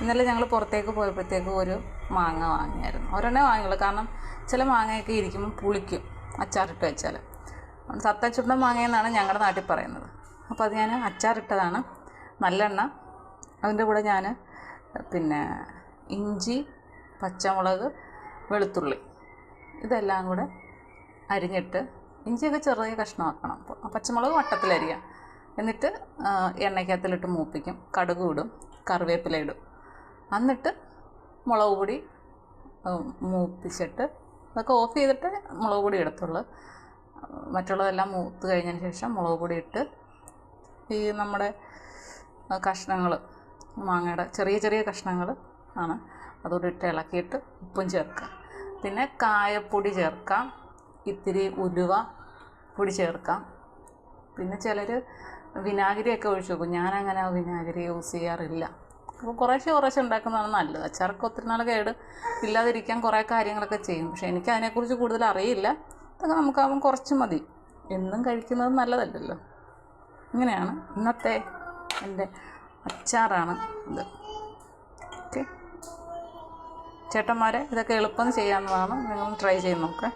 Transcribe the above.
ഇന്നലെ ഞങ്ങൾ പുറത്തേക്ക് പോയപ്പോഴത്തേക്ക് ഒരു മാങ്ങ വാങ്ങിയായിരുന്നു. ഒരെണ്ണേ വാങ്ങിയുള്ളൂ. കാരണം ചില മാങ്ങയൊക്കെ ഇരിക്കുമ്പോൾ പുളിക്കും അച്ചാറിട്ട് വെച്ചാൽ. സത്തച്ചുണ്ട മാങ്ങയെന്നാണ് ഞങ്ങളുടെ നാട്ടിൽ പറയുന്നത്. അപ്പോൾ അത് ഞാൻ അച്ചാറിട്ടതാണ്. നല്ലെണ്ണ, അതിൻ്റെ കൂടെ ഞാൻ പിന്നെ ഇഞ്ചി, പച്ചമുളക്, വെളുത്തുള്ളി ഇതെല്ലാം കൂടെ അരിഞ്ഞിട്ട്, ഇഞ്ചിയൊക്കെ ചെറിയ കഷ്ണമാക്കണം, പച്ചമുളക് വട്ടത്തിലരിയാം. എന്നിട്ട് എണ്ണയ്ക്കകത്തിലിട്ട് മൂപ്പിക്കും. കടുക് ഇടും, കറിവേപ്പില ഇടും. എന്നിട്ട് മുളക് പൊടി മൂപ്പിച്ചിട്ട് അതൊക്കെ ഓഫ് ചെയ്തിട്ട് മുളക് പൊടി ഇടത്തുള്ളൂ. മറ്റുള്ളതെല്ലാം മൂത്ത് കഴിഞ്ഞതിന് ശേഷം മുളക് പൊടി ഇട്ട് ഈ നമ്മുടെ കഷ്ണങ്ങൾ, മാങ്ങയുടെ ചെറിയ ചെറിയ കഷ്ണങ്ങൾ ആണ്, അതോടെ ഇട്ട് ഇളക്കിയിട്ട് ഉപ്പും ചേർക്കാം. പിന്നെ കായപ്പൊടി ചേർക്കാം, ഇത്തിരി ഉലുവ പൊടി ചേർക്കാം. പിന്നെ ചിലർ വിനാഗിരിയൊക്കെ ഒഴിച്ച് വെക്കും. ഞാനങ്ങനെ വിനാഗിരി യൂസ് ചെയ്യാറില്ല. അപ്പോൾ കുറേശ്ശെ ഉണ്ടാക്കുന്നതാണ് നല്ലത്. അച്ചാറൊക്കെ ഒത്തിരി നാൾ കേട് ഇല്ലാതിരിക്കാൻ കുറേ കാര്യങ്ങളൊക്കെ ചെയ്യും. പക്ഷേ എനിക്ക് അതിനെക്കുറിച്ച് കൂടുതൽ അറിയില്ല. അതൊക്കെ നമുക്കാവുമ്പം കുറച്ച് മതി. എന്നും കഴിക്കുന്നത് നല്ലതല്ലല്ലോ. ഇങ്ങനെയാണ് ഇന്നത്തെ എൻ്റെ അച്ചാറാണ് ഇത്. ഓക്കെ ചേട്ടന്മാരെ, ഇതൊക്കെ എളുപ്പം ചെയ്യാവുന്നതാണ്. നിങ്ങൾ ട്രൈ ചെയ്ത് നോക്കാം.